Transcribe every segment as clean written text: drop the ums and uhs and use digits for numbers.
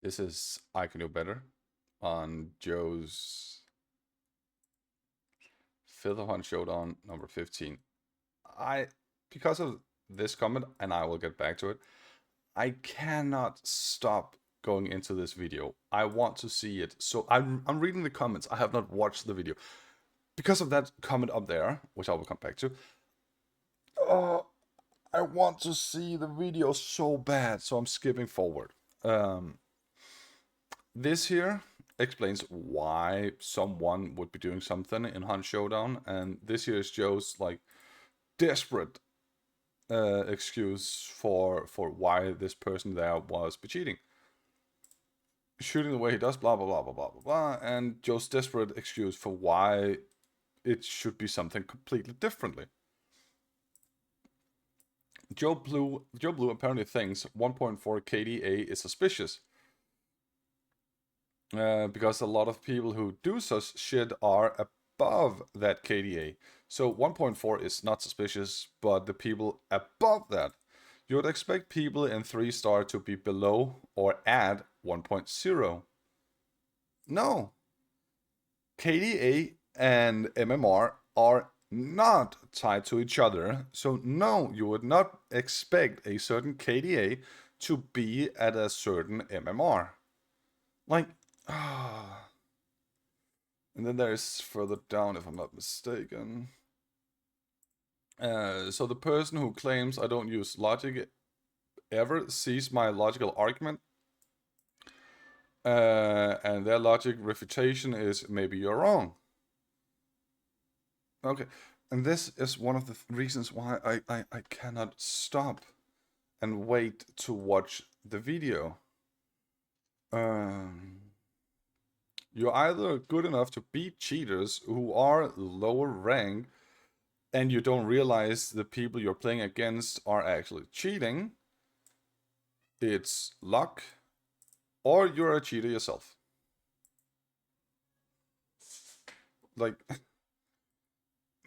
This is I Can Do Better on Joe's Filth Showdown number 15. I, because of this comment, and I will get back to it, I cannot stop going into this video. I want to see it. So I'm reading the comments. I have not watched the video. Because of that comment up there, which I will come back to, oh, I want to see the video so bad, so I'm skipping forward. Um, This here explains why someone would be doing something in Hunt Showdown, and this here is Joe's like desperate excuse for why this person there was be cheating. Shooting the way he does, blah blah blah blah blah blah blah, and Joe's desperate excuse for why it should be something completely differently. Joe Blue apparently thinks 1.4 KDA is suspicious. Because a lot of people who do such shit are above that KDA. So 1.4 is not suspicious, but the people above that. You would expect people in 3-star to be below or at 1.0. No. KDA and MMR are not tied to each other. So no, you would not expect a certain KDA to be at a certain MMR. Like, and then there's further down, if I'm not mistaken. So the person who claims I don't use logic ever sees my logical argument. And their logic refutation is maybe you're wrong. Okay. And this is one of the reasons why I cannot stop and wait to watch the video. You're either good enough to beat cheaters who are lower rank and you don't realize the people you're playing against are actually cheating. It's luck, or you're a cheater yourself. Like,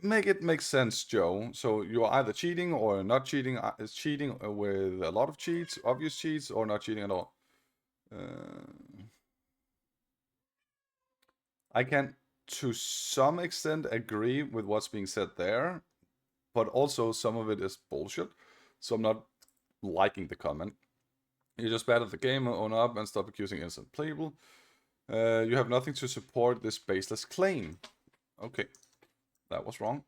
make it make sense, Joe. So you're either cheating or not cheating. It's cheating with a lot of cheats, obvious cheats, or not cheating at all. I can, to some extent, agree with what's being said there, but also some of it is bullshit. So I'm not liking the comment. You're just bad at the game, own up and stop accusing innocent people. You have nothing to support this baseless claim. Okay, that was wrong.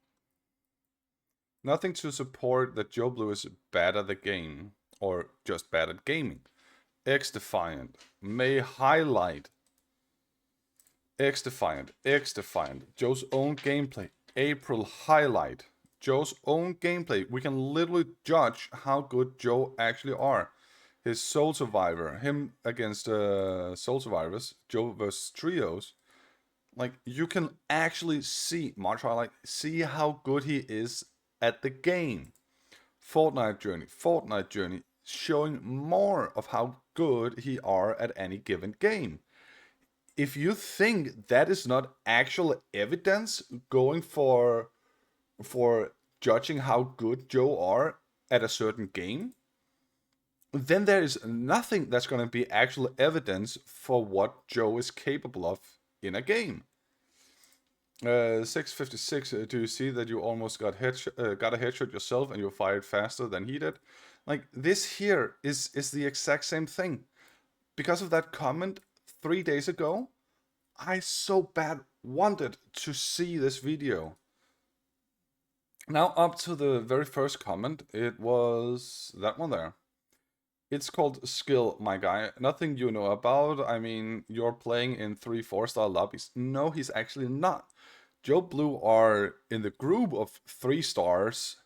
Nothing to support that Joe Blue is bad at the game, or just bad at gaming. X-Defiant may highlight X-Defiant, Joe's own gameplay. April highlight, Joe's own gameplay. We can literally judge how good Joe actually are. His Soul Survivor, him against Soul Survivors, Joe versus Trios. Like, you can actually see, March highlight, see how good he is at the game. Fortnite Journey, showing more of how good he are at any given game. If you think that is not actual evidence going for judging how good Joe are at a certain game, then there is nothing that's going to be actual evidence for what Joe is capable of in a game. 656, do you see that you almost got a headshot yourself and you fired faster than he did? Like, this here is the exact same thing. Because of that comment 3 days ago, I so bad wanted to see this video. Now up to the very first comment, it was that one there. It's called skill, my guy. Nothing you know about. I mean, you're playing in 3-4-star lobbies. No, he's actually not. Joe Blue are in the group of 3 stars,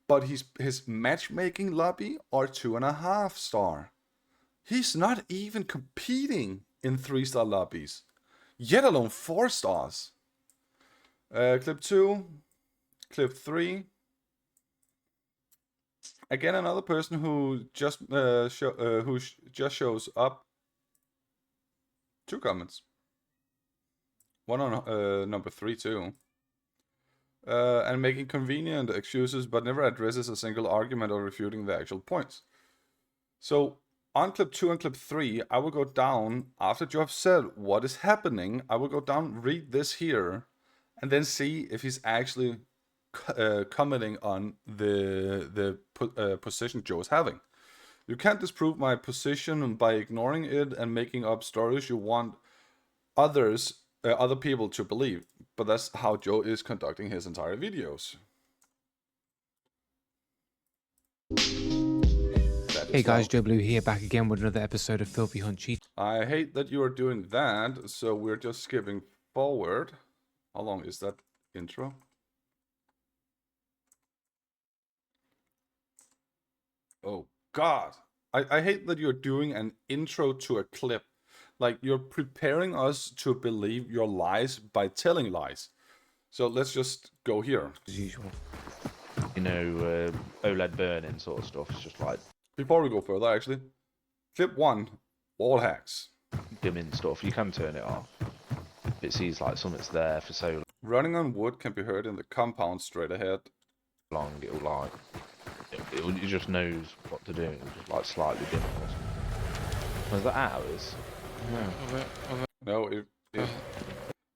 but his matchmaking lobby are 2.5 star. He's not even competing in 3-star lobbies, yet alone 4 stars. Clip 2, clip 3. Again, another person who just just shows up. 2 comments. One on number 3 too. And making convenient excuses, but never addresses a single argument or refuting the actual points. So on clip 2 and clip 3, I will go down after you have said what is happening. I will go down, read this here, and then see if he's actually commenting on the position Joe is having. You can't disprove my position by ignoring it and making up stories you want other people to believe. But that's how Joe is conducting his entire videos. Hey guys, Joe Blue here, back again with another episode of Filthy Hunt Cheat. I hate that you are doing that, so we're just skipping forward. How long is that intro? Oh God, I hate that you're doing an intro to a clip. Like, you're preparing us to believe your lies by telling lies. So let's just go here. As usual. You know, OLED burning sort of stuff. It's just like Before we go further, actually, clip 1, wall hacks. dimming stuff. You can turn it off. It sees like something's there for so Running on wood can be heard in the compound straight ahead. long. It'll like it just knows what to do. It'll just like slightly dim or something. Was that ours? No,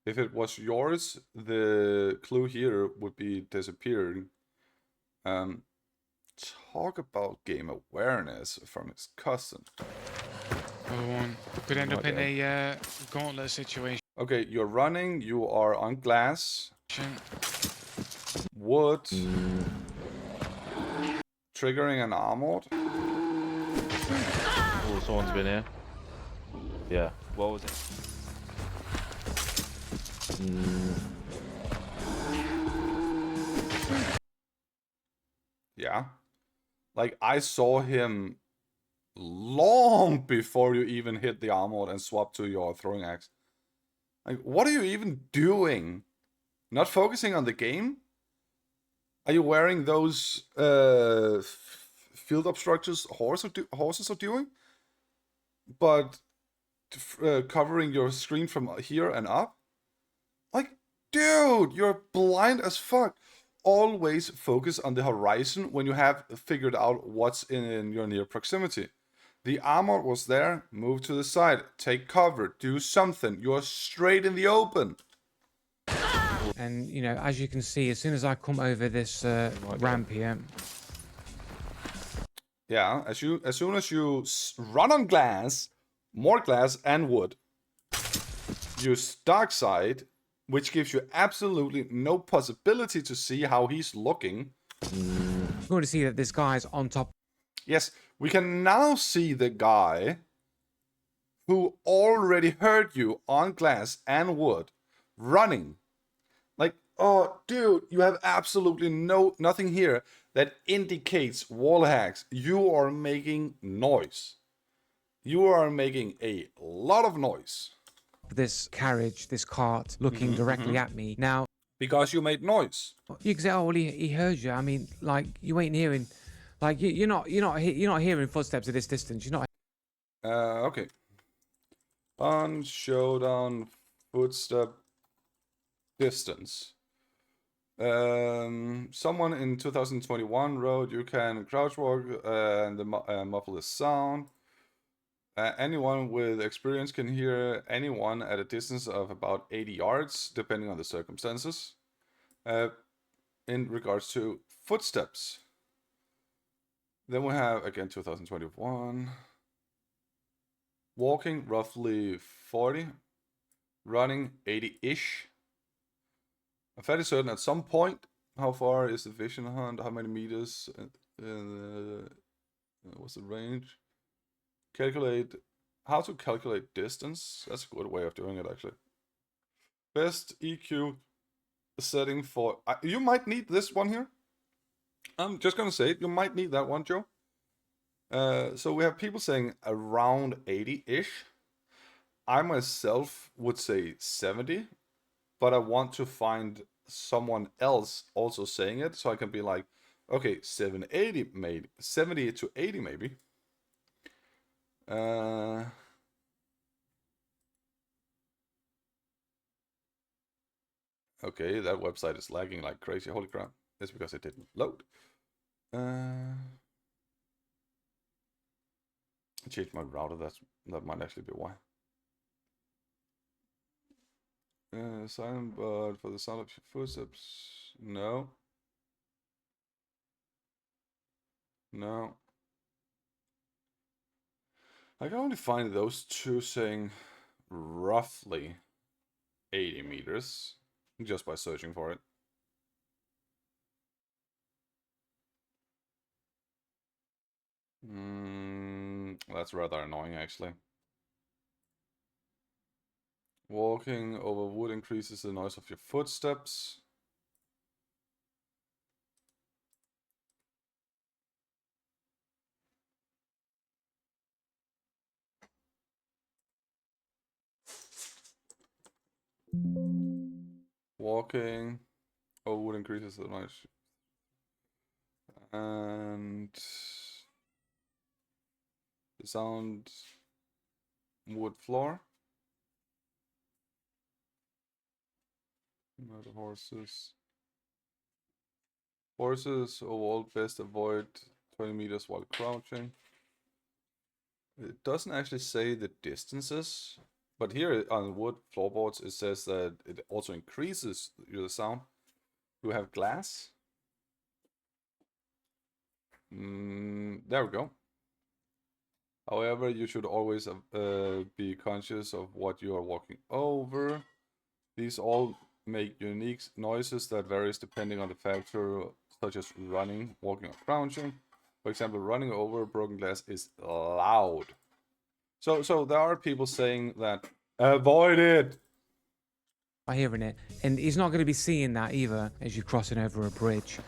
if it was yours, the clue here would be disappearing. Talk about game awareness from his cousin. Another one could end up in a gauntlet situation. Okay, you're running, you are on glass, wood, triggering an armored. Oh, someone's been here. Yeah. What was it? Yeah. Like, I saw him long before you even hit the armored and swap to your throwing axe. Like, what are you even doing? Not focusing on the game? Are you wearing those field obstructors horses are doing? But covering your screen from here and up? Like, dude, you're blind as fuck. Always focus on the horizon when you have figured out what's in your near proximity. The armor was there, move to the side, take cover, do something. You're straight in the open. And, you know, as you can see, as soon as I come over this ramp here... Yeah, as soon as you run on glass, more glass and wood, use dark side, which gives you absolutely no possibility to see how he's looking. You're going to see that this guy's on top. Yes, we can now see the guy who already heard you on glass and wood running. Like, oh, dude, you have absolutely nothing here that indicates wall hacks. You are making noise. You are making a lot of noise. This carriage, this cart, looking directly at me. Now, because you made noise. you can say, oh, well, he heard you. I mean, like, you ain't hearing... Like, you're not hearing footsteps at this distance. You're not... Okay. On showdown footstep distance. Someone in 2021 wrote, you can crouch walk and muffle the sound. Anyone with experience can hear anyone at a distance of about 80 yards, depending on the circumstances. In regards to footsteps. Then we have, again, 2021. Walking, roughly 40. Running, 80-ish. I'm fairly certain at some point, how far is the vision hunt? How many meters? What's the range? Calculate. How to calculate distance? That's a good way of doing it, actually. Best EQ setting for... you might need this one here. I'm just gonna say it. You might need that one, Joe. So we have people saying around 80-ish. I myself would say 70. But I want to find someone else also saying it. So I can be like, okay, 780 maybe. 70 to 80 maybe. Okay, that website is lagging like crazy. Holy crap. It's because it didn't load. Change my router. That might actually be why. Silent, but for the sound of your footsteps, no. No. I can only find those two saying roughly 80 meters just by searching for it. That's rather annoying, actually. Walking over wood increases the noise of your footsteps. Walking over wood increases the noise. And the sound wood floor. The horses. Horses overall best avoid 20 meters while crouching. It doesn't actually say the distances, but here on wood floorboards it says that it also increases the sound. Do we have glass? There we go. However, you should always be conscious of what you are walking over. These all make unique noises that varies depending on the factor, such as running, walking, or crouching. For example, running over broken glass is loud. So there are people saying that avoid it. By hearing it, and he's not going to be seeing that either as you're crossing over a bridge.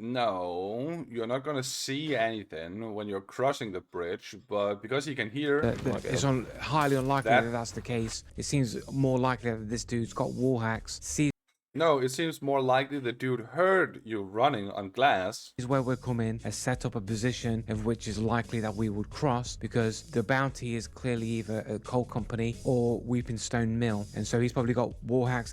No, you're not gonna see anything when you're crossing the bridge, but because he can hear, It's highly unlikely that that's the case. It seems more likely that this dude's got wall hacks, sees no, it seems more likely the dude heard you running on glass. where we're coming, has set up a position of which is likely that we would cross, because the bounty is clearly either a coal company or Weeping Stone Mill, and so he's probably got wall hacks,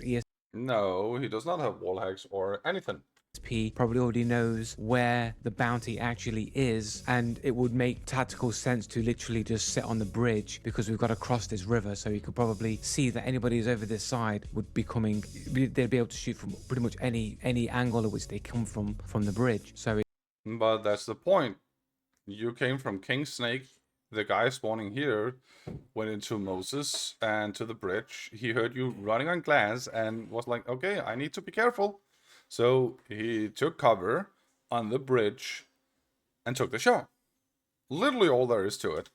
No, he does not have wall hacks or anything. ESP, probably already knows where the bounty actually is, and it would make tactical sense to literally just sit on the bridge because we've got to cross this river, so he could probably see that anybody who's over this side would be coming, they'd be able to shoot from pretty much any angle at which they come from the bridge. So But that's the point. You came from King Snake. The guy spawning here went into Moses and to the bridge. He heard you running on glass and was like, okay, I need to be careful. So he took cover on the bridge and took the shot. Literally all there is to it.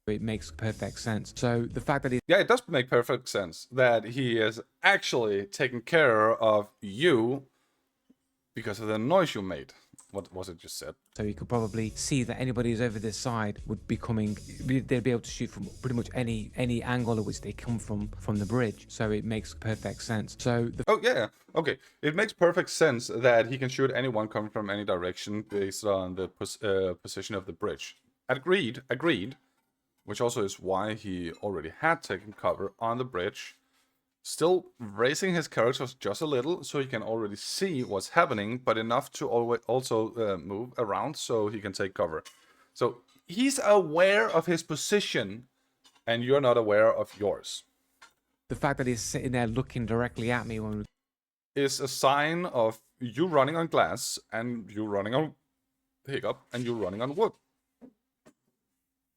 it makes perfect sense. So the fact that he's Yeah, it does make perfect sense that he is actually taking care of you because of the noise you made. What was it just said? So you could probably see that anybody who's over this side would be coming, they'd be able to shoot from pretty much any angle at which they come from the bridge. So it makes perfect sense. So Oh yeah, okay. It makes perfect sense that he can shoot anyone coming from any direction based on the position of the bridge. Agreed. Which also is why he already had taken cover on the bridge. Still raising his characters just a little so he can already see what's happening, but enough to also move around so he can take cover. So he's aware of his position, and you're not aware of yours. the fact that he's sitting there looking directly at me when Is a sign of you running on glass, and you running on hiccup, and you running on wood.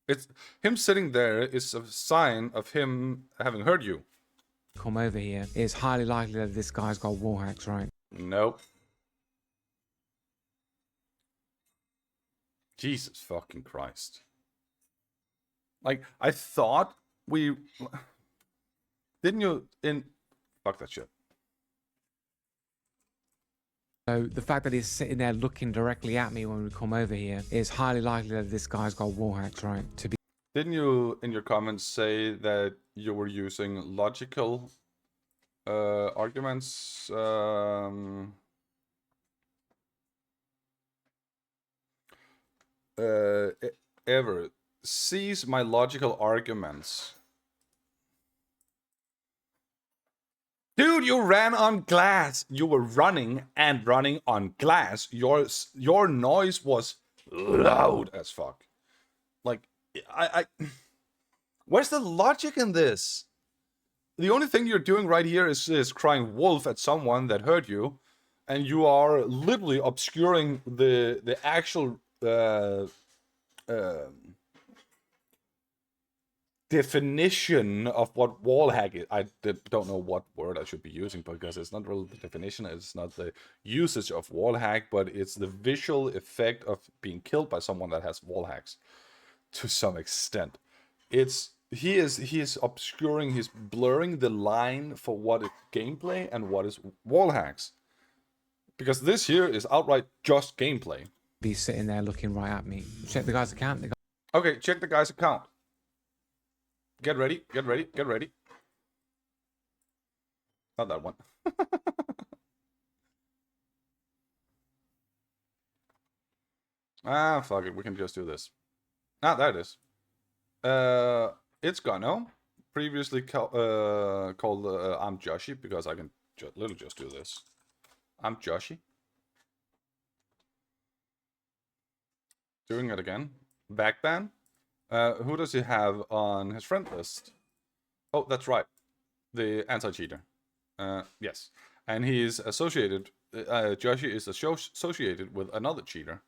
It's him sitting there is a sign of him having heard you. come over here, it's highly likely that this guy's got wall hacks, right? Nope. Jesus fucking Christ. Like, I thought we... Didn't you... Fuck that shit. So the fact that he's sitting there looking directly at me when we come over here is highly likely that this guy's got wall hacks, right? To be Didn't you, in your comments, say that you were using logical arguments? Ever sees my logical arguments. Dude, you ran on glass. You were running and running on glass. Your noise was loud as fuck. Like, I where's the logic in this? The only thing you're doing right here is crying wolf at someone that hurt you, and you are literally obscuring the actual definition of what wall hack is. I don't know what word I should be using because it's not really the definition, it's not the usage of wall hack, but it's the visual effect of being killed by someone that has wall hacks to some extent. He is obscuring, he's blurring the line for what is gameplay and what is wall hacks. Because this here is outright just gameplay. Be sitting there looking right at me. Check the guy's account. Okay, check the guy's account. Get ready, get ready, get ready. Not that one. Fuck it, we can just do this. There it is. It's Gano. Previously called I'm Joshi, because I can literally just do this. I'm Joshi. Doing it again. Backban. Who does he have on his friend list? Oh, that's right. The anti-cheater. Yes. And he's associated, Joshi is associated with another cheater.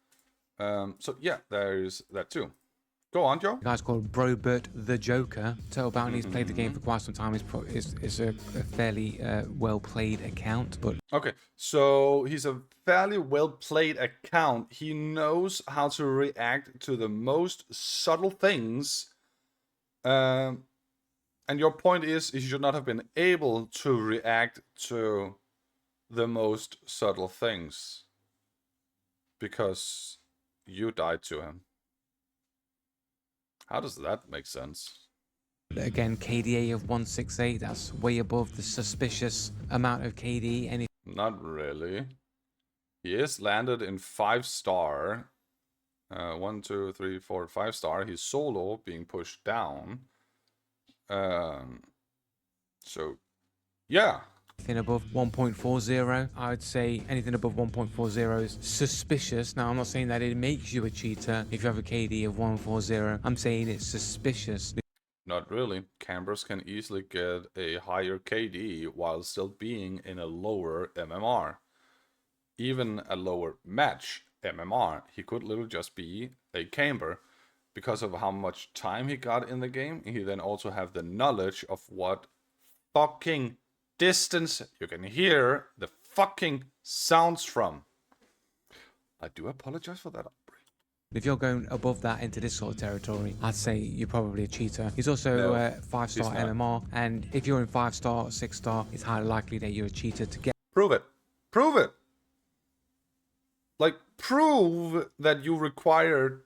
So yeah, there's that too. Go on, Joe. The guy's called Brobert the Joker. Total Bounty's played the game for quite some time. It's a fairly well-played account, but... Okay, so he's a fairly well-played account. He knows how to react to the most subtle things. And your point is, he should not have been able to react to the most subtle things. Because you died to him. How does that make sense? Again, KDA of 168, that's way above the suspicious amount of KD. Not really. He is landed in 5-star. 1, 2, 3, 4, 5-star. He's solo, being pushed down. So, yeah. Anything above 1.40, I would say anything above 1.40 is suspicious. Now, I'm not saying that it makes you a cheater if you have a KD of 140. I'm saying it's suspicious. Not really. Campers can easily get a higher KD while still being in a lower MMR. Even a lower match MMR. He could literally just be a camper. Because of how much time he got in the game, he then also have the knowledge of what fucking distance you can hear the fucking sounds from. I do apologize for that. If you're going above that into this sort of territory, I'd say you're probably a cheater. He's also 5-star MMR, and if you're in 5-star, 6-star, it's highly likely that you're a cheater to get. Prove it. Prove it. Like, prove that you require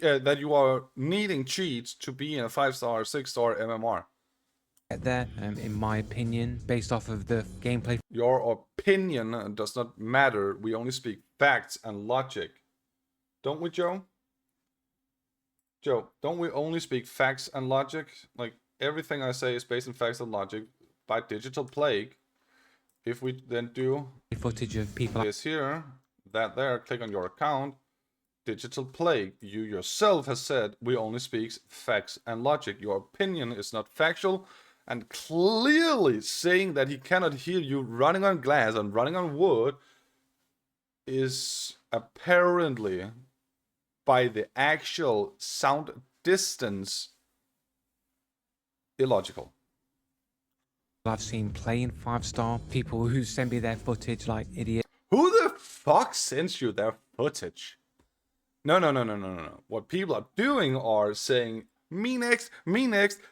that you are needing cheats to be in a 5-star, 6-star MMR. There, in my opinion, based off of the gameplay. Your opinion does not matter. We only speak facts and logic. Don't we, Joe? Joe, don't we only speak facts and logic? Like, everything I say is based on facts and logic by Digital Plague. If we then do Footage of people. this here, that there, click on your account. Digital Plague, you yourself has said we only speak facts and logic. Your opinion is not factual. And clearly saying that he cannot hear you running on glass and running on wood is apparently, by the actual sound distance, illogical. I've seen playing 5-star people who send me their footage like idiots. Who the fuck sends you their footage? No. What people are doing are saying, me next,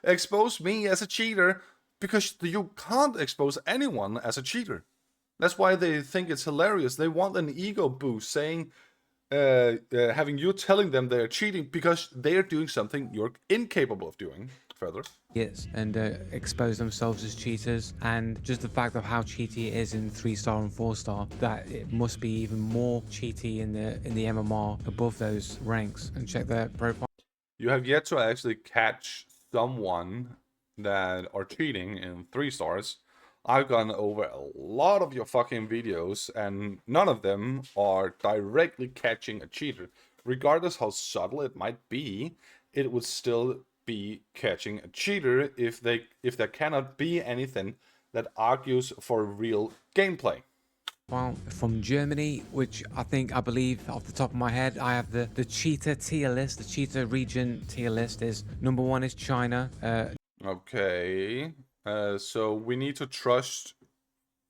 expose me as a cheater, because you can't expose anyone as a cheater. That's why they think it's hilarious. They want an ego boost saying, having you telling them they're cheating because they're doing something you're incapable of doing. Further. Yes, and expose themselves as cheaters, and just the fact of how cheaty it is in 3-star and 4-star, that it must be even more cheaty in the MMR above those ranks. And check their profile. You have yet to actually catch someone that are cheating in 3 stars. I've gone over a lot of your fucking videos, and none of them are directly catching a cheater. Regardless how subtle it might be, it would still be catching a cheater if there cannot be anything that argues for real gameplay. Well, from Germany, which I believe off the top of my head, I have the cheater tier list. The cheater region tier list is number 1 is China. Okay, so we need to trust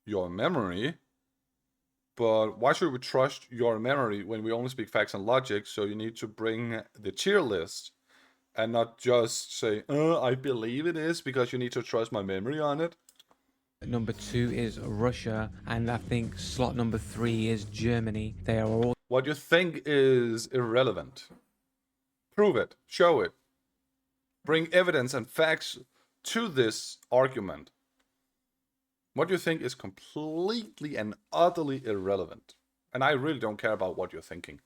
your memory, but why should we trust your memory when we only speak facts and logic? So you need to bring the tier list and not just say, I believe it is, because you need to trust my memory on it. Number 2 is Russia, and I think slot number 3 is Germany. They are all. What you think is irrelevant, prove it, show it, bring evidence and facts to this argument. What you think is completely and utterly irrelevant. And I really don't care about what you're thinking.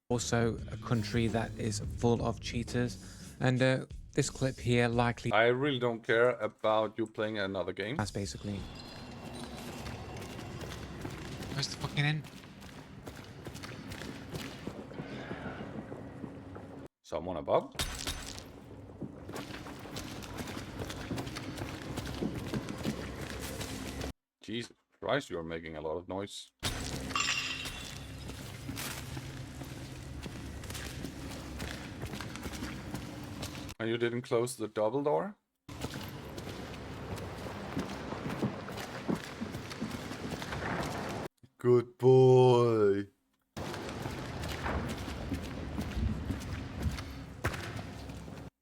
Also a country that is full of cheaters, and this clip here likely. I really don't care about you playing another game. That's basically. Where's the fucking end? Someone above? Jesus Christ, you're making a lot of noise. And you didn't close the double door? Good boy.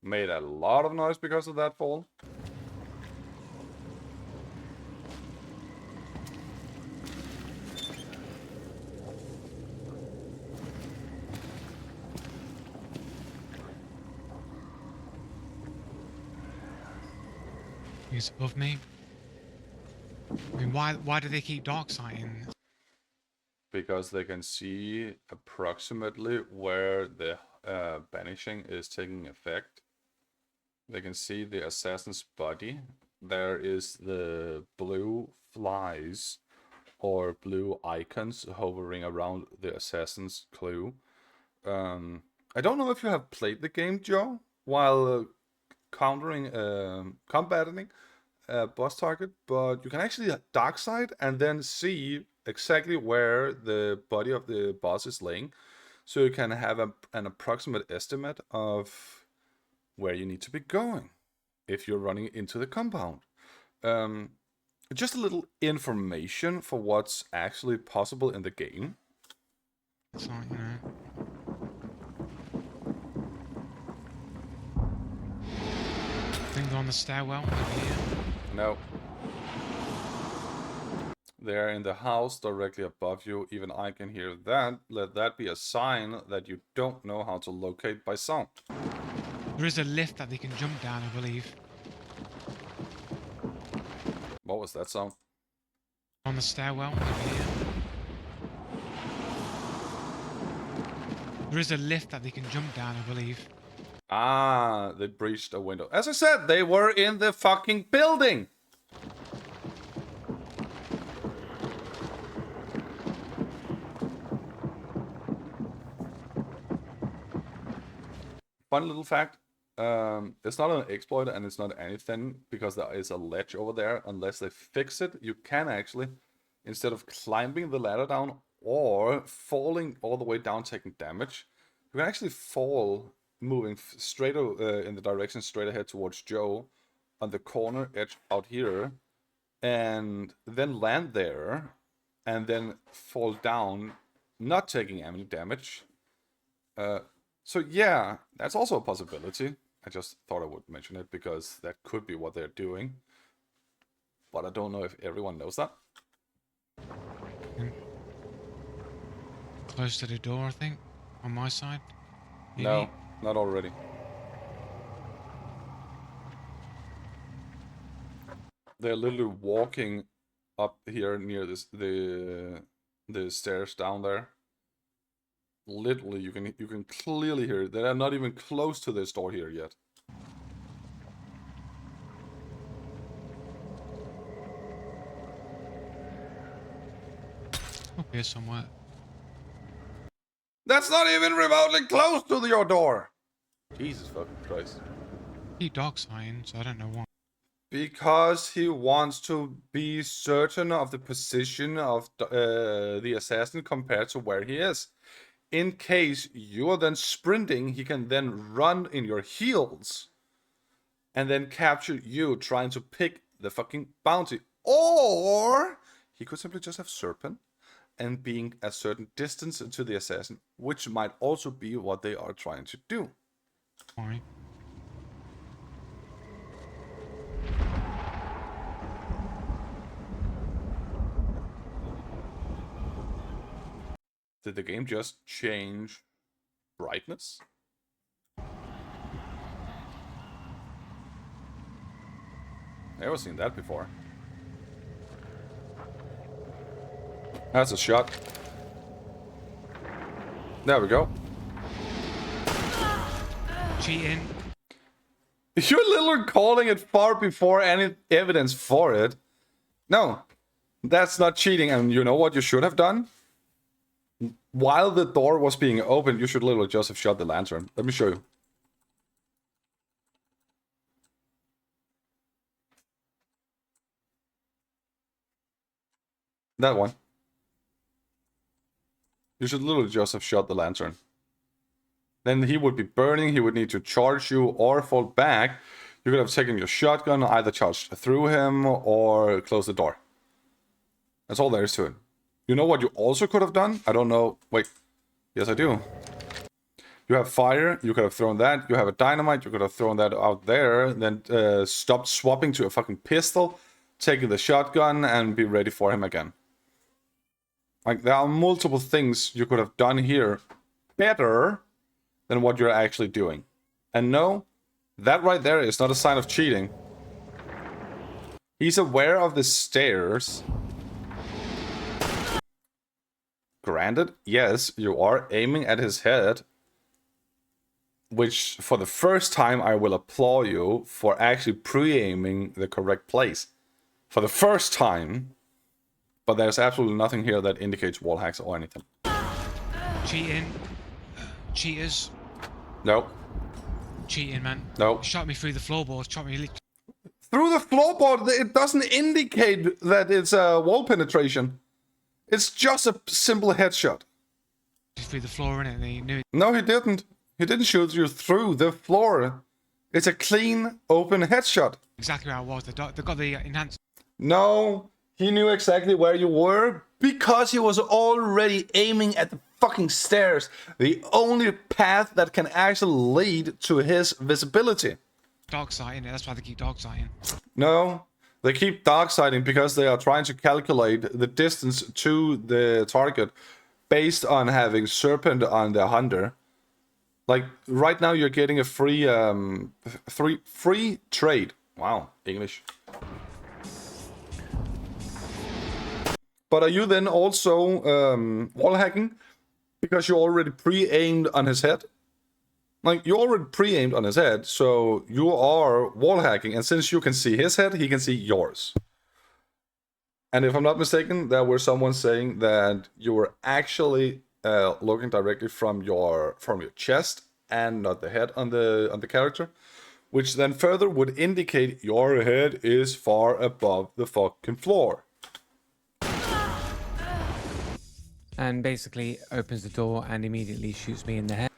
Made a lot of noise because of that fall. He's above me. I mean, why do they keep dark sighting? Because they can see approximately where the banishing is taking effect. They can see the assassin's body. There is the blue flies or blue icons hovering around the assassin's clue. I don't know if you have played the game, Joe, while combating boss target, but you can actually dark side and then see exactly where the body of the boss is laying, so you can have an approximate estimate of where you need to be going if you're running into the compound. Just a little information for what's actually possible in the game. It's like, you know. I think they're on the stairwell over here. No. They're in the house directly above you. Even I can hear that. Let that be a sign that you don't know how to locate by sound. There is a lift that they can jump down, I believe. What was that sound? On the stairwell over here. There is a lift that they can jump down, I believe. Ah, they breached a window. As I said, they were in the fucking building! Fun little fact. It's not an exploit and it's not anything because there is a ledge over there. Unless they fix it, you can actually, instead of climbing the ladder down or falling all the way down taking damage, you can actually fall moving straight in the direction straight ahead towards Joe on the corner edge out here, and then land there and then fall down not taking any damage. So yeah, that's also a possibility. I just thought I would mention it because that could be what they're doing. But I don't know if everyone knows that. Close to the door, I think. On my side. Maybe? No, not already. They're literally walking up here near the stairs down there. Literally, you can clearly hear it. They are not even close to this door here yet. Up here somewhere. That's not even remotely close to your door. Jesus fucking Christ. He dog sign, so I don't know why. Because he wants to be certain of the position of the assassin compared to where he is. In case you are then sprinting, he can then run in your heels and then capture you trying to pick the fucking bounty. Or he could simply just have Serpent and being a certain distance to the assassin, which might also be what they are trying to do. Why? Did the game just change brightness? Never seen that before. That's a shot. There we go. Cheating. You're literally calling it far before any evidence for it. No, that's not cheating. And you know what you should have done? While the door was being opened, you should literally just have shot the lantern. Let me show you. That one. You should literally just have shot the lantern. Then he would be burning, he would need to charge you or fall back. You could have taken your shotgun, either charged through him or close the door. That's all there is to it. You know what you also could have done? I don't know. Wait. Yes, I do. You have fire. You could have thrown that. You have a dynamite. You could have thrown that out there. Then stopped swapping to a fucking pistol. Taking the shotgun and be ready for him again. Like, there are multiple things you could have done here better than what you're actually doing. And no, that right there is not a sign of cheating. He's aware of the stairs. Granted, yes, you are aiming at his head. Which, for the first time, I will applaud you for actually pre-aiming the correct place. For the first time. But there's absolutely nothing here that indicates wall hacks or anything. Cheating. Cheaters. No. Cheating, man. No. Shot me through the floorboards. Shot me Through the floorboard, it doesn't indicate that it's a wall penetration. It's just a simple headshot. through the floor, innit? And he knew it. No, he didn't. He didn't shoot you through the floor. It's a clean, open headshot. Exactly where I was. They got the enhanced. No, he knew exactly where you were because he was already aiming at the fucking stairs. The only path that can actually lead to his visibility. Dark sighting, that's why they keep dark sighting. No, they keep dark sighting because they are trying to calculate the distance to the target based on having Serpent on the Hunter. Like, right now you're getting a free free trade. Wow, English. But are you then also wall hacking because you already pre-aimed on his head? Like, you already pre-aimed on his head, so you are wall hacking, and since you can see his head, he can see yours. And if I'm not mistaken, there was someone saying that you were actually looking directly from your chest and not the head on the character, which then further would indicate your head is far above the fucking floor. And basically opens the door and immediately shoots me in the head.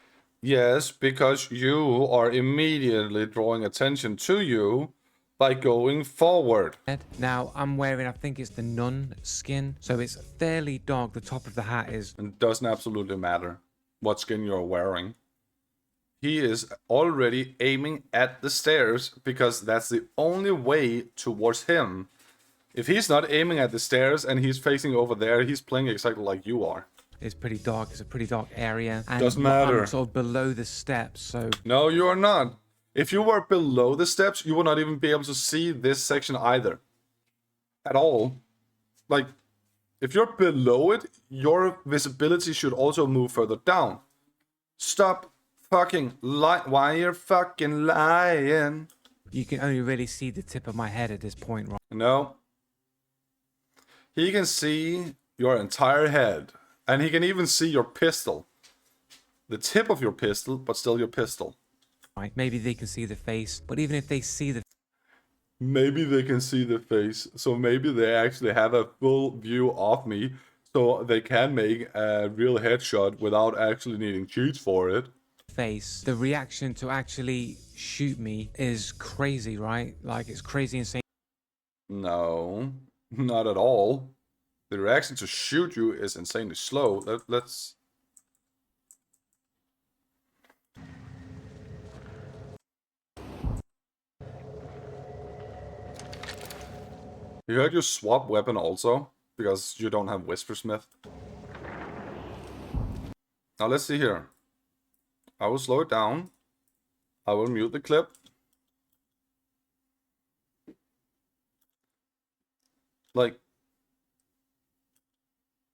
Yes, because you are immediately drawing attention to you by going forward. Now, I'm wearing, I think it's the nun skin, so it's fairly dark. The top of the hat is... It doesn't absolutely matter what skin you're wearing. He is already aiming at the stairs because that's the only way towards him. If he's not aiming at the stairs and he's facing over there, he's playing exactly like you are. It's pretty dark. It's a pretty dark area. And Doesn't matter. I'm sort of below the steps, so... No, you are not. If you were below the steps, you would not even be able to see this section either. At all. Like, if you're below it, your visibility should also move further down. Stop fucking lying. Why you're fucking lying? You can only really see the tip of my head at this point, right? No. He can see your entire head. And he can even see your pistol. The tip of your pistol, but still your pistol. right? Maybe they can see the face, but even if they see the Maybe they can see the face, so maybe they actually have a full view of me, so they can make a real headshot without actually needing cheats for it. face, the reaction to actually shoot me is crazy, right? Like, it's crazy insane. No, not at all. The reaction to shoot you is insanely slow. Let's... You heard you swap weapon also, because you don't have Whispersmith. Now let's see here. I will slow it down. I will mute the clip. Like...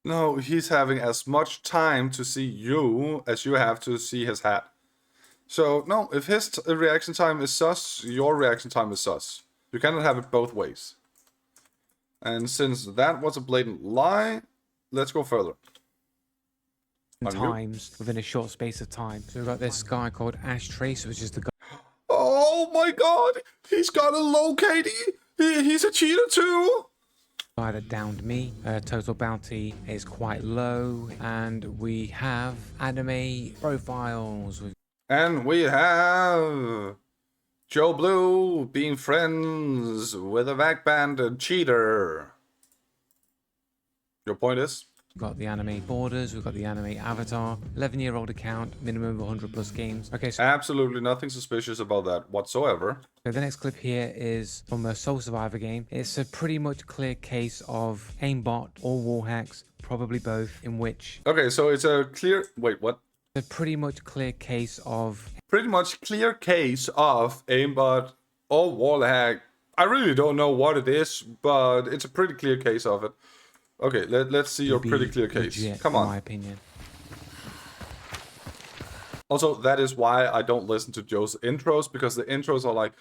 No, he's having as much time to see you as you have to see his hat. So, no, if his reaction time is sus, your reaction time is sus. You cannot have it both ways. And since that was a blatant lie, let's go further. times within a short space of time. So we've got this guy called Ash Trace, which is the guy Oh my god! He's got a low KD! He's a cheater too! that downed me. Total bounty is quite low, and we have anime profiles. And we have... Joe Blue being friends with a backband cheater. Your point is? We've got the anime borders, we've got the anime avatar, 11-year-old account, minimum of 100 plus games. Okay, so Absolutely nothing suspicious about that whatsoever. the next clip here is from a Soul Survivor game. It's a pretty much clear case of aimbot or wall hacks, probably both, in which Okay, so it's a clear... Wait, what? a pretty much clear case of Pretty much clear case of aimbot or wall hack. I really don't know what it is, but it's a pretty clear case of it. Okay, let's see your be pretty clear case. legit, Come in my on. opinion. Also, that is why I don't listen to Joe's intros, because the intros are like,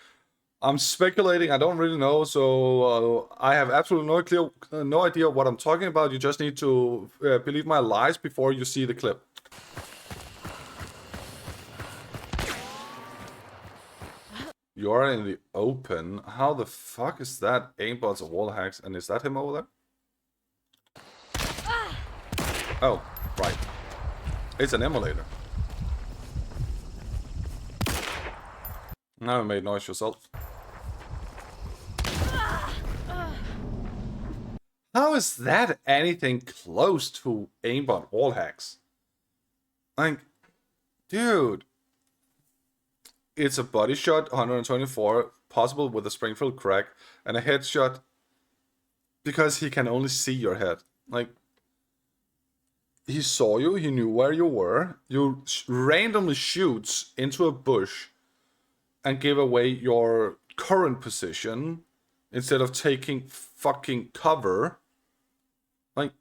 I'm speculating, I don't really know, so I have absolutely no idea what I'm talking about. You just need to believe my lies before you see the clip. You are in the open. How the fuck is that aimbots or wall hacks? And is that him over there? Oh, right. It's an emulator. Now you made noise yourself. How is that anything close to aimbot wall hacks? Like, dude. It's a body shot, 124, possible with a Springfield crack, and a headshot because he can only see your head. Like, he saw you, he knew where you were, you randomly shoots into a bush and give away your current position instead of taking fucking cover. Like,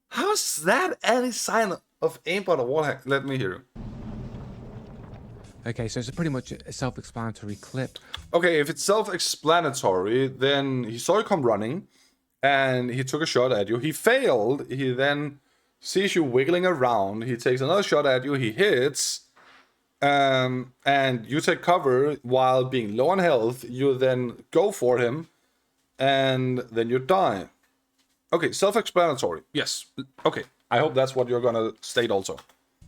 how's that any sign of aimbot or wall hack? Let me hear you. Okay, so it's a pretty much a self-explanatory clip. Okay, if it's self-explanatory, then he saw you come running, and he took a shot at you. He failed. He then sees you wiggling around. He takes another shot at you. He hits, and you take cover while being low on health. You then go for him, and then you die. Okay, self-explanatory. Yes. Okay, I hope that's what you're gonna state also.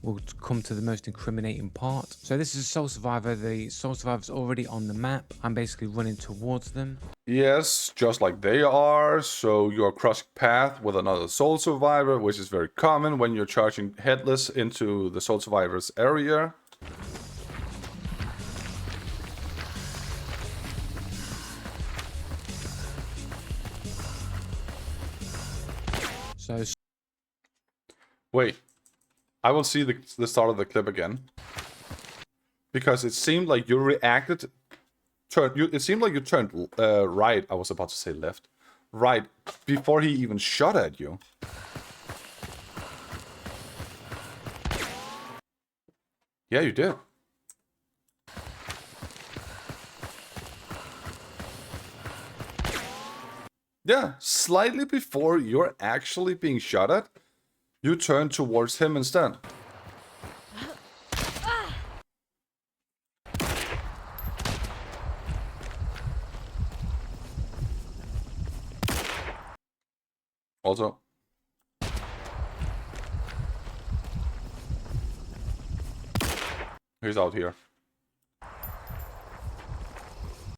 We'll come to the most incriminating part. So this is a Soul Survivor. The Soul Survivor's already on the map. I'm basically running towards them. Yes, just like they are. So you're crossing path with another Soul Survivor, which is very common when you're charging headless into the Soul Survivor's area. So Wait, I will see the start of the clip again. Because it seemed like you reacted... it seemed like you turned right, I was about to say left. Right, before he even shot at you. Yeah, you did. Yeah, slightly before you're actually being shot at, you turn towards him instead. Also. He's out here.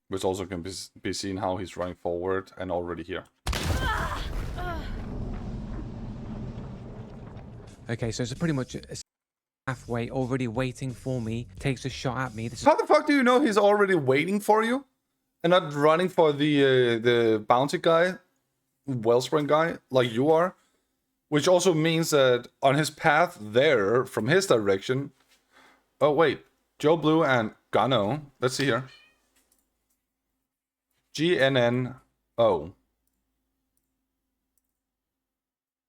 Which also can be seen how he's running forward and already here. Okay, so it's pretty much a halfway, already waiting for me, takes a shot at me. This is How the fuck do you know he's already waiting for you? And not running for the bounty guy, wellspring guy, like you are? Which also means that on his path there, from his direction... Oh, wait. Joe Blue and Gano. Let's see here. GNNO.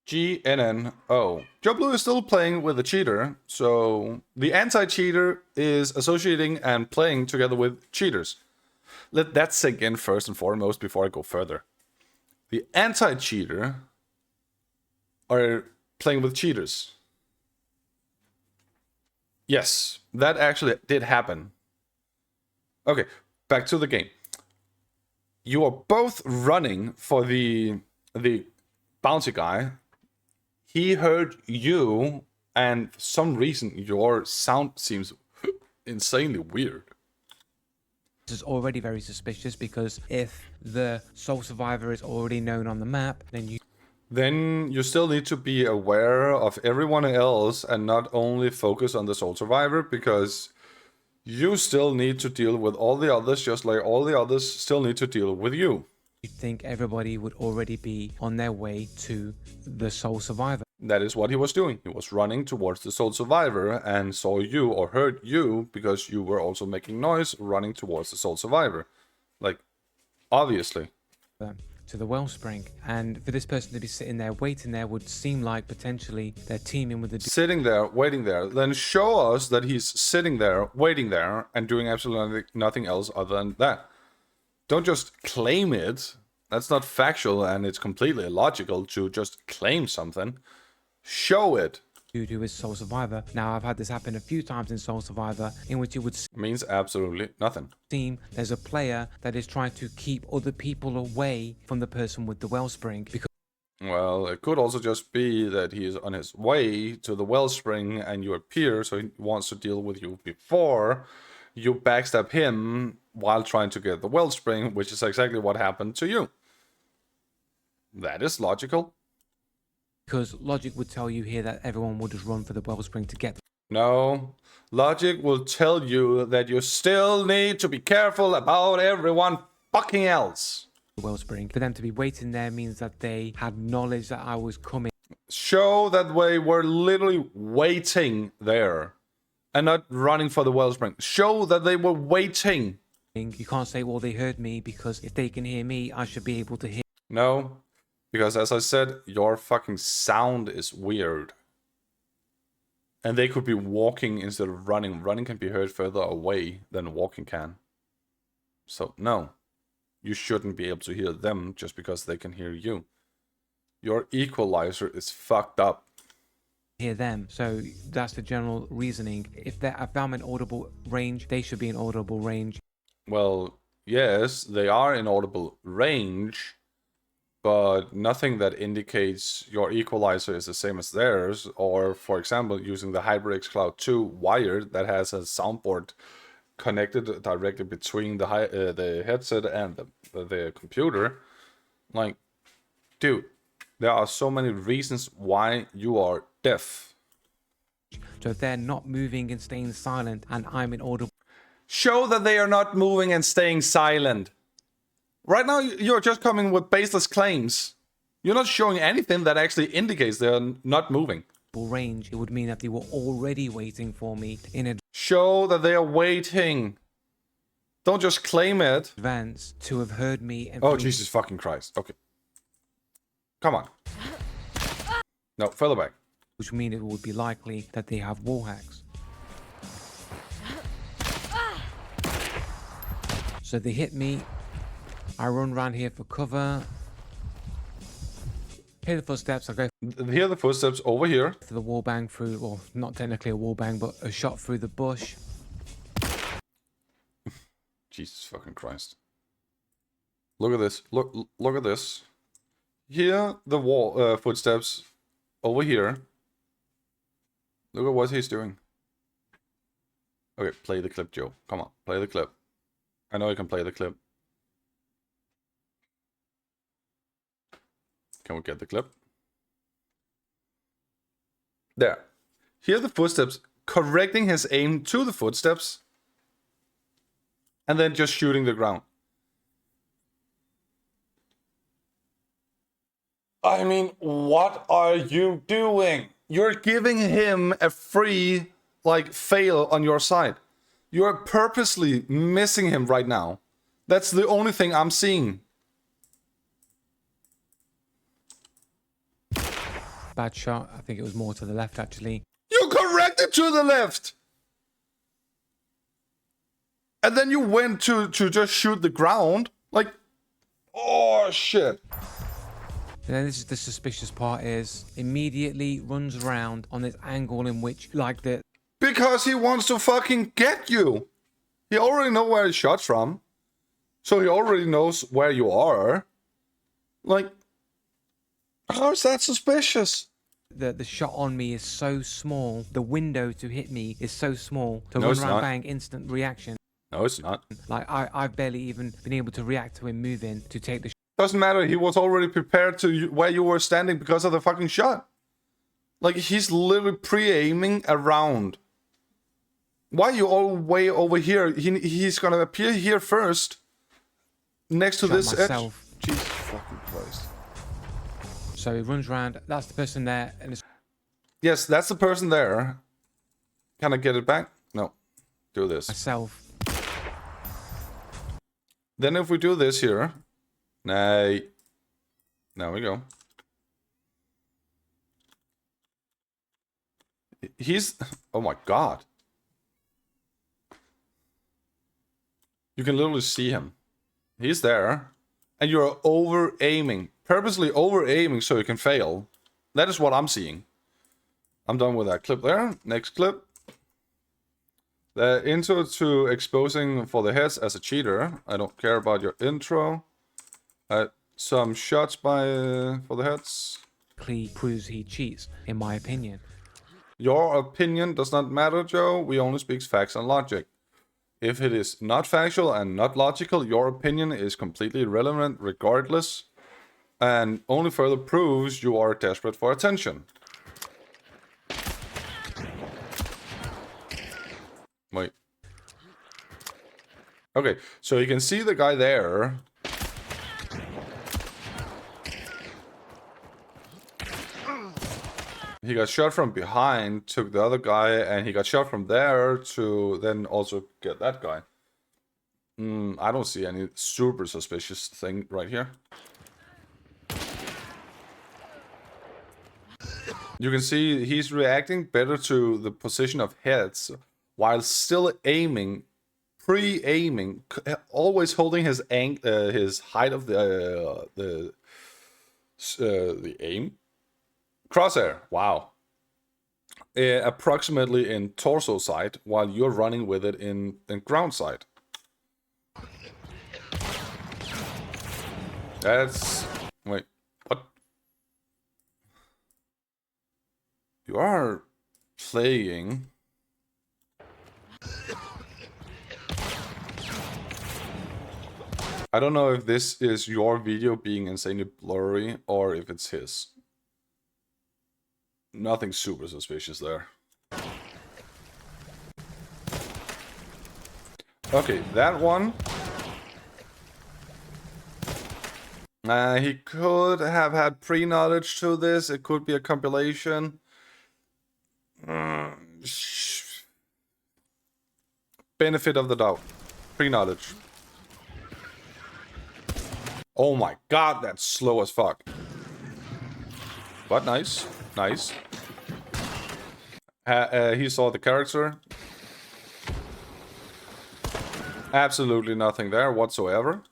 GNNO. Joe Blue is still playing with the cheater, so the anti-cheater is associating and playing together with cheaters. Let that sink in first and foremost before I go further. The anti-cheater are playing with cheaters. Yes, that actually did happen. Okay, back to the game. You are both running for the bounty guy. He heard you, and for some reason your sound seems insanely weird. is already very suspicious, because if the sole survivor is already known on the map, then you still need to be aware of everyone else and not only focus on the sole survivor, because you still need to deal with all the others just like all the others still need to deal with you. you'd think everybody would already be on their way to the sole survivor. That is what he was doing. He was running towards the sole survivor and saw you or heard you because you were also making noise running towards the sole survivor. Like, obviously. To the wellspring, and for this person to be sitting there waiting there would seem like potentially they're teaming with the sitting there, waiting there. Then show us that he's sitting there, waiting there, and doing absolutely nothing else other than that. Don't just claim it. That's not factual, and it's completely illogical to just claim something. Show it. dude who is Soul Survivor. Now, I've had this happen a few times in Soul Survivor, in which it would Means absolutely nothing. seem there's a player that is trying to keep other people away from the person with the wellspring, because Well, it could also just be that he is on his way to the wellspring and you appear, so he wants to deal with you before you backstab him while trying to get the wellspring, which is exactly what happened to you. That is logical. because logic would tell you here that everyone would just run for the wellspring to get No, logic will tell you that you still need to be careful about everyone fucking else. the wellspring. For them to be waiting there means that they had knowledge that I was coming. Show that they were literally waiting there and not running for the wellspring. Show that they were waiting. You can't say, well, they heard me, because if they can hear me, I should be able to hear. No, because as I said, your fucking sound is weird. And they could be walking instead of running. Running can be heard further away than walking can. So, no. You shouldn't be able to hear them just because they can hear you. Your equalizer is fucked up. Hear them. So that's the general reasoning. If I'm in audible range, they should be in audible range. Well, yes, they are in audible range, but nothing that indicates your equalizer is the same as theirs, or, for example, using the HyperX Cloud 2 wired that has a soundboard connected directly between the headset and the computer. Like, dude, there are so many reasons why you are deaf. So if they're not moving and staying silent, and I'm in audible, Show that they are not moving and staying silent. Right now, you're just coming with baseless claims. You're not showing anything that actually indicates they're not moving. range, it would mean that they were already waiting for me in Show that they are waiting. Don't just claim it. advance to have heard me. And Oh, Jesus fucking Christ. Okay. Come on. No, further back. which would mean it would be likely that they have wall hacks. So they hit me. I run around here for cover. Hear the footsteps. I go Hear the footsteps over here. for the wall bang through, well, not technically a wall bang, but a shot through the bush. Jesus fucking Christ. Look at this. Look at this. hear the wall footsteps over here. Look at what he's doing. Okay, play the clip, Joe. Come on, play the clip. I know you can play the clip. Can we get the clip? There. Hear the footsteps, correcting his aim to the footsteps, and then just shooting the ground. I mean, what are you doing? You're giving him a free, like, fail on your side. You're purposely missing him right now. That's the only thing I'm seeing. Bad shot. I think it was more to the left, actually. You corrected to the left! And then you went to just shoot the ground. Like, oh, shit. And then this is the suspicious part is immediately runs around on this angle in which, like, the... Because he wants to fucking get you. He already knows where he shot from. So he already knows where you are. Like, how is that suspicious? The shot on me is so small. The window to hit me is so small. To No, run it's around, not. bang, instant reaction. No, it's not. Like, I've barely even been able to react to him moving to take the Doesn't matter. He was already prepared to where you were standing because of the fucking shot. Like, he's literally pre-aiming around. Why are you all way over here? He's gonna appear here first. Next to shot this myself. edge. Jesus fucking Christ. So he runs around. That's the person there, and it's Yes, that's the person there. Can I get it back? No. Do this. myself. Then if we do this here. Nay. There we go. He's... Oh my god. You can literally see him. He's there. And you're over-aiming. Purposely over-aiming so you can fail. That is what I'm seeing. I'm done with that clip there. Next clip. The intro to exposing for the heads as a cheater. I don't care about your intro. Some shots by for the heads. Proves he cheats, in my opinion. Your opinion does not matter, Joe. We only speak facts and logic. If it is not factual and not logical, your opinion is completely irrelevant regardless, and only further proves you are desperate for attention. Wait. Okay, so you can see the guy there. He got shot from behind, took the other guy, and he got shot from there to then also get that guy. I don't see any super suspicious thing right here. You can see he's reacting better to the position of heads while still aiming, pre-aiming, always holding his height of the aim. Crosshair, wow. Approximately in torso side, while you're running with it in ground side. That's... Wait, what? You are playing... I don't know if this is your video being insanely blurry or if it's his. Nothing super suspicious there. Okay, that one. He could have had pre-knowledge to this. It could be a compilation. Benefit of the doubt. Pre-knowledge. Oh my god, that's slow as fuck. But nice. Nice. He saw the character. Absolutely nothing there whatsoever.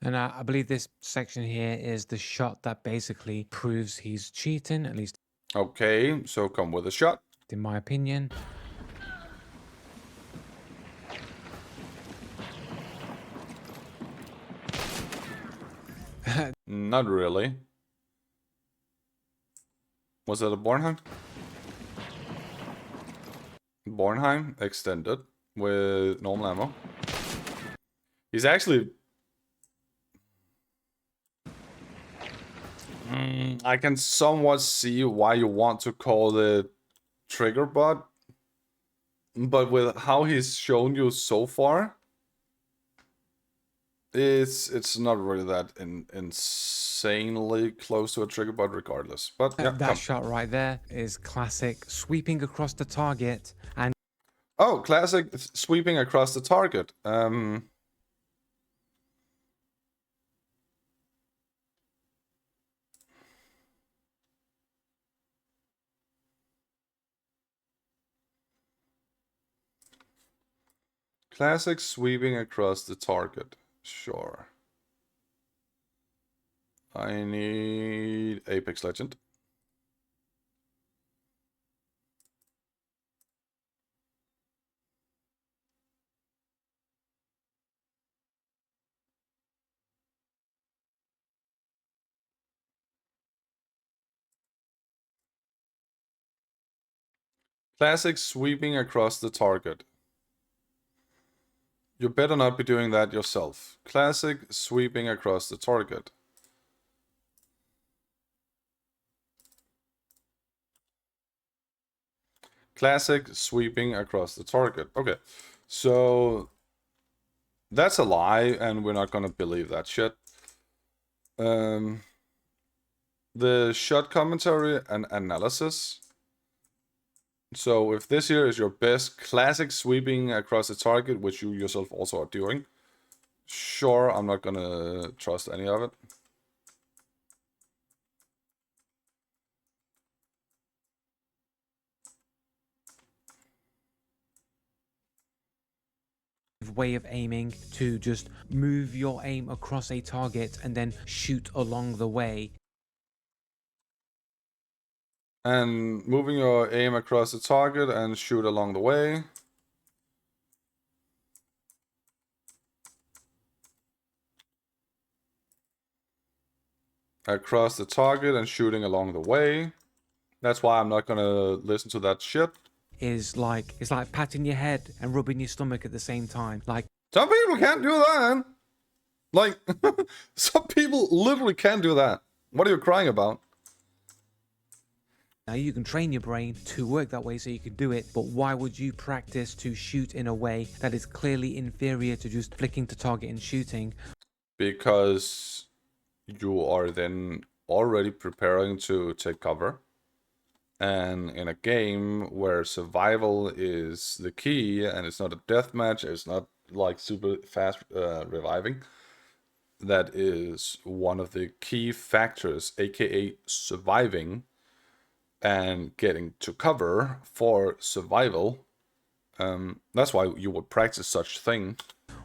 And I believe this section here is the shot that basically proves he's cheating, at least Okay, so come with a shot. in my opinion. Not really. Was it a Bornheim? Bornheim extended with normal ammo. He's actually... I can somewhat see why you want to call it trigger bot. But with how he's shown you so far, it's not really that insanely close to a trigger bot regardless. But yeah, That shot right there is classic sweeping across the target and oh, classic sweeping across the target. Classic sweeping across the target. Sure. I need Apex Legend. Classic sweeping across the target. You better not be doing that yourself. Classic sweeping across the target. Classic sweeping across the target. Okay, so that's a lie, and we're not gonna believe that shit. The shot commentary and analysis. So if this here is your best classic sweeping across the target, which you yourself also are doing, sure, I'm not gonna trust any of it. way of aiming to just move your aim across a target and then shoot along the way. And moving your aim across the target and shoot along the way. Across the target and shooting along the way. That's why I'm not gonna listen to that shit. It's like patting your head and rubbing your stomach at the same time. Like, some people can't do that. Like, some people literally can't do that. What are you crying about? now you can train your brain to work that way so you can do it, but why would you practice to shoot in a way that is clearly inferior to just flicking to target and shooting? Because you are then already preparing to take cover. And in a game where survival is the key, and it's not a deathmatch, it's not like super fast reviving, that is one of the key factors, aka surviving and getting to cover for survival. That's why you would practice such thing.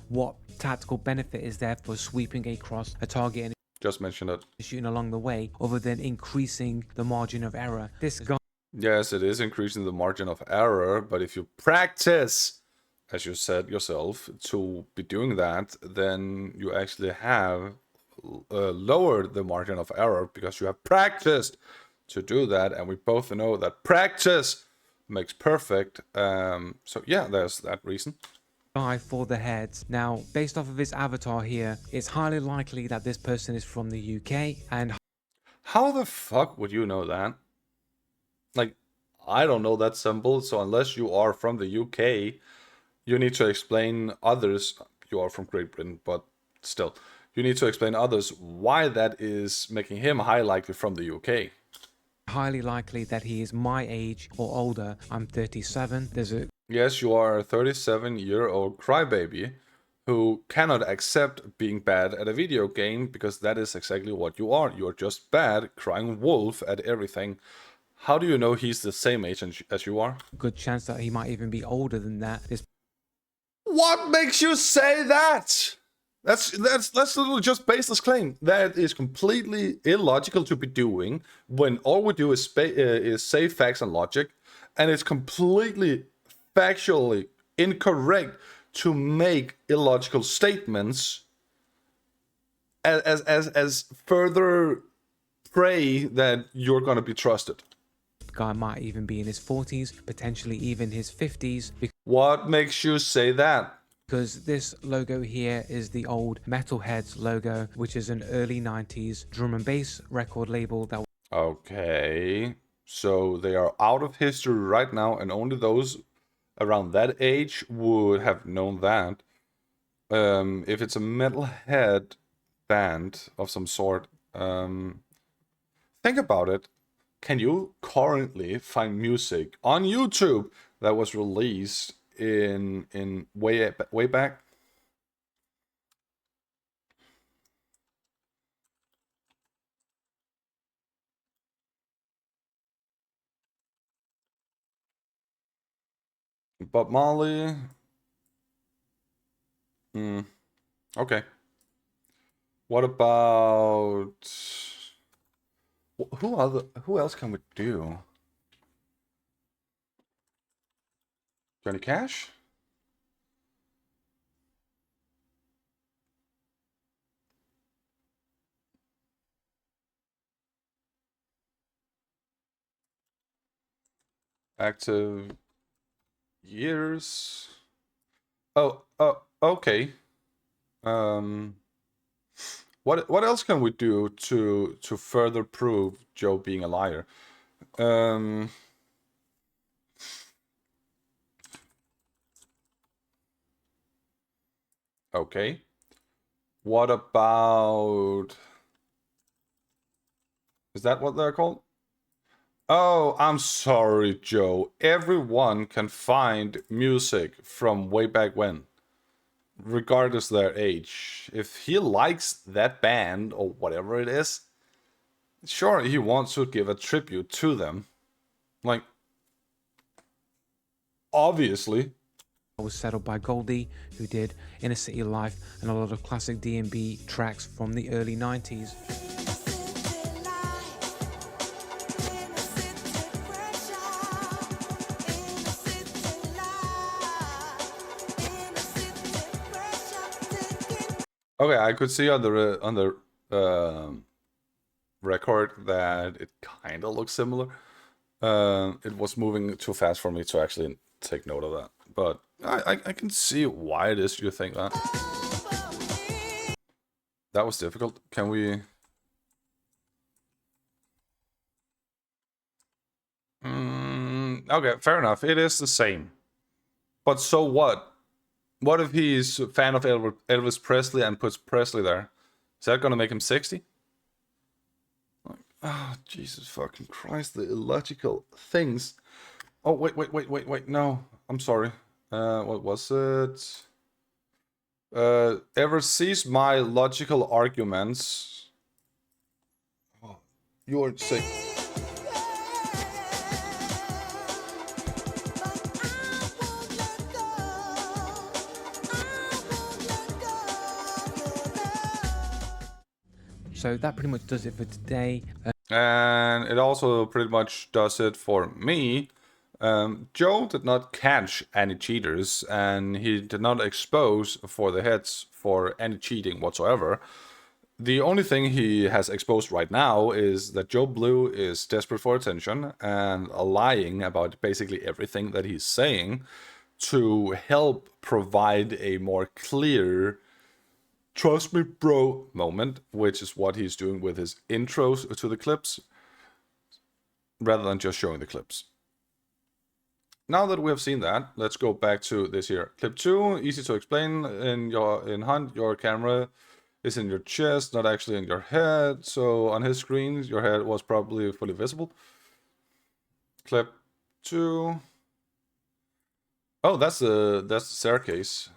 What tactical benefit is there for sweeping across a target and Just mention it. shooting along the way other than increasing the margin of error? This guy... Yes, it is increasing the margin of error, but if you practice, as you said yourself, to be doing that, then you actually have lowered the margin of error because you have practiced to do that, and we both know that practice makes perfect. So yeah, there's that reason. Guy for the heads. Now, based off of his avatar here, it's highly likely that this person is from the UK, and How the fuck would you know that? Like, I don't know that symbol, so unless you are from the UK, you need to explain others. You are from Great Britain, but still, you need to explain others why that is making him high likely from the UK. highly likely that he is my age or older. I'm 37. There's a Yes, you are a 37-year-old crybaby who cannot accept being bad at a video game because that is exactly what you are. You are just bad, crying wolf at everything. How do you know he's the same age as you are? good chance that he might even be older than that. This What makes you say that? That's literally just baseless claim. That is completely illogical to be doing when all we do is say facts and logic, and it's completely factually incorrect to make illogical statements as further pray that you're gonna be trusted. Guy might even be in his 40s, potentially even his 50s, What makes you say that? because this logo here is the old Metalheadz logo, which is an early 90s drum and bass record label that Okay, so they are out of history right now, and only those around that age would have known that. If it's a metalhead band of some sort, think about it. Can you currently find music on YouTube that was released in way back? Bob Marley. Okay. What about who else can we do? Johnny Cash? Active years. Oh, okay. What else can we do to further prove Joe being a liar? Okay. What about... Is that what they're called? Oh, I'm sorry, Joe. Everyone can find music from way back when, regardless of their age. If he likes that band or whatever it is, sure, he wants to give a tribute to them. Like, obviously. was settled by Goldie, who did Inner City Life and a lot of classic D&B tracks from the early 90s. Okay, I could see on the record that it kind of looks similar. It was moving too fast for me to actually take note of that, but I can see why it is you think that. That was difficult. Can we... okay, fair enough. It is the same. But so what? What if he's a fan of Elvis Presley and puts Presley there? Is that gonna make him 60? Oh, Jesus fucking Christ, the illogical things. Oh, wait, no. I'm sorry. What was it? Ever sees my logical arguments? Oh, you're sick. So that pretty much does it for today. And it also pretty much does it for me. Joe did not catch any cheaters, and he did not expose for the heads for any cheating whatsoever. The only thing he has exposed right now is that Joe Blue is desperate for attention and lying about basically everything that he's saying to help provide a more clear trust me bro moment, which is what he's doing with his intros to the clips, rather than just showing the clips. Now that we have seen that, let's go back to this here. Clip 2, easy to explain. In Hunt, your camera is in your chest, not actually in your head. So on his screen, your head was probably fully visible. Clip 2. Oh, that's the staircase.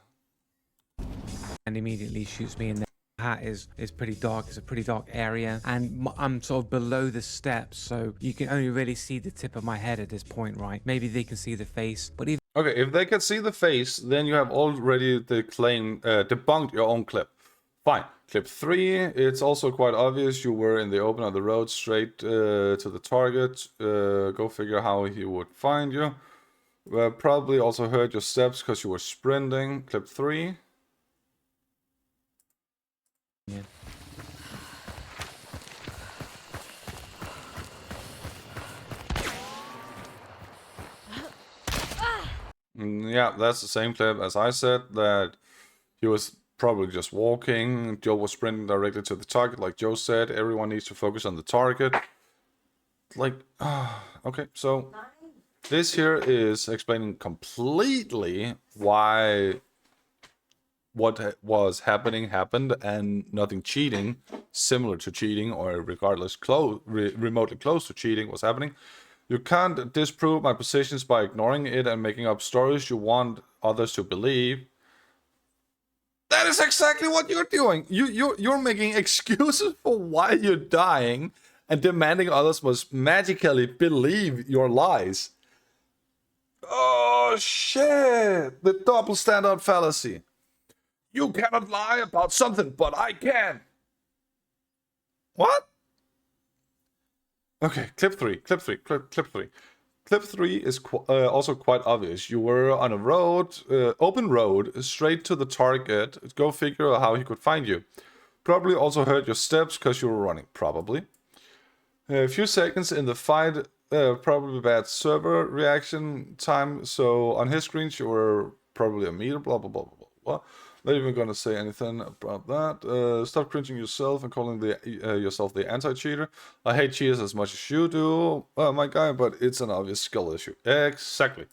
And immediately shoots me in the hat is pretty dark. It's a pretty dark area, and I'm sort of below the steps, so you can only really see the tip of my head at this point, right? Maybe they can see the face, but even okay, if they can see the face, then you have already debunked your own clip. Fine. Clip 3, it's also quite obvious you were in the open of the road, straight to the target. Go figure how he would find you. Probably also heard your steps because you were sprinting. Clip 3. yeah. Yeah, that's the same clip as I said, that he was probably just walking. Joe was sprinting directly to the target, like Joe said. Everyone needs to focus on the target. Like, okay, so this here is explaining completely why what was happening happened, and nothing cheating, similar to cheating or regardless remotely close to cheating was happening. You can't disprove my positions by ignoring it and making up stories you want others to believe. That is exactly what you're doing. You're making excuses for why you're dying and demanding others must magically believe your lies. Oh shit! The double standard fallacy. You cannot lie about something, but I can. What? Okay, clip three. Clip three is also quite obvious. You were on a road, open road, straight to the target. Go figure out how he could find you. Probably also heard your steps because you were running. Probably. A few seconds in the fight, probably bad server reaction time. So on his screens, you were probably a meter. Blah blah blah blah blah. Not even gonna say anything about that. Stop cringing yourself and calling yourself the anti-cheater. I hate cheaters as much as you do, my guy, but it's an obvious skill issue. Exactly.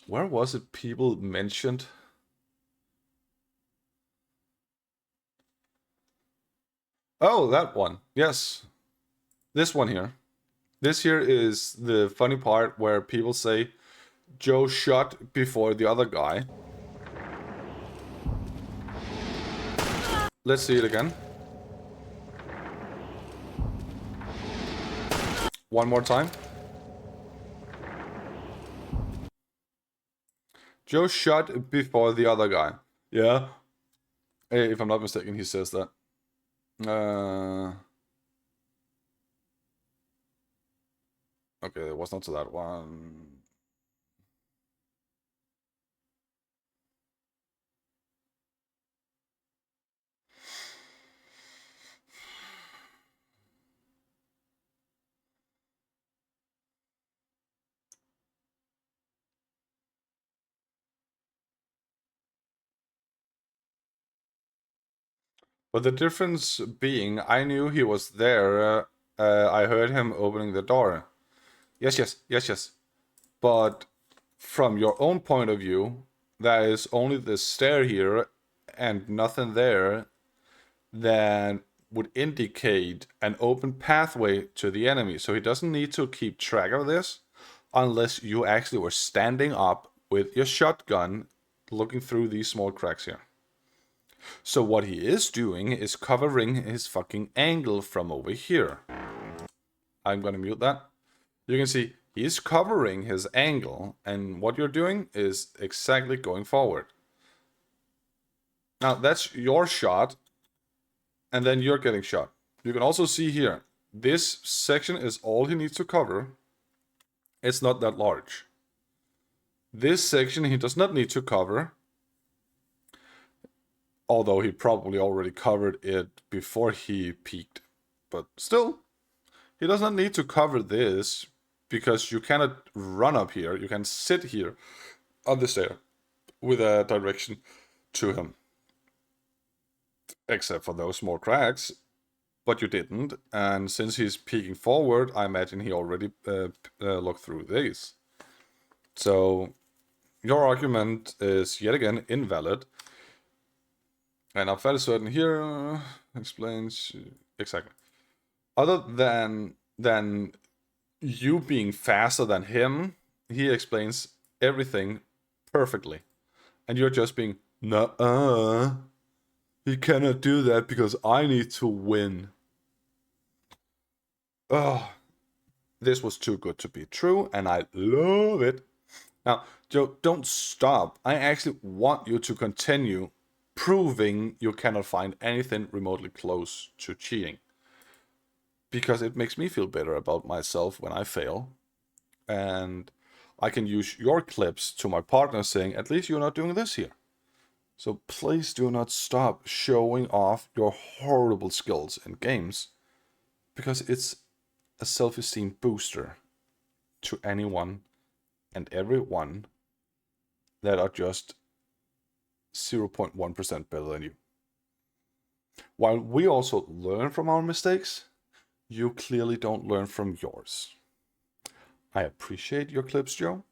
Where was it people mentioned? Oh, that one. Yes. This one here. This here is the funny part where people say Joe shot before the other guy. Let's see it again. One more time. Joe shot before the other guy. Yeah. If I'm not mistaken, he says that. Okay, it was not to that one. But the difference being, I knew he was there. I heard him opening the door. Yes. But from your own point of view, there is only the stair here and nothing there that would indicate an open pathway to the enemy. So he doesn't need to keep track of this unless you actually were standing up with your shotgun looking through these small cracks here. So what he is doing is covering his fucking angle from over here. I'm gonna mute that. You can see he's covering his angle, and what you're doing is exactly going forward. Now that's your shot, and then you're getting shot. You can also see here, this section is all he needs to cover. It's not that large. This section he does not need to cover, although he probably already covered it before he peeked. But still, he does not need to cover this, because you cannot run up here. You can sit here on the stair with a direction to him. Except for those small cracks. But you didn't. And since he's peeking forward, I imagine he already looked through these. So your argument is yet again invalid. And I'm fairly certain here explains exactly. Other than you being faster than him, he explains everything perfectly. And you're just being, nuh-uh. He cannot do that because I need to win. Oh, this was too good to be true, and I love it. Now, Joe, don't stop. I actually want you to continue proving you cannot find anything remotely close to cheating. Because it makes me feel better about myself when I fail. And I can use your clips to my partner saying, at least you're not doing this here. So please do not stop showing off your horrible skills in games. Because it's a self-esteem booster to anyone and everyone that are just 0.1% better than you. While we also learn from our mistakes, you clearly don't learn from yours. I appreciate your clips, Joe.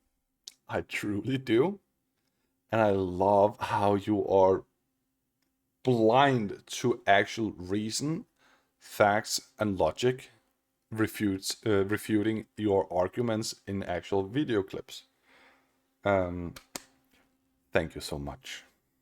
I truly do. And I love how you are blind to actual reason, facts, and logic, refuting your arguments in actual video clips. Thank you so much.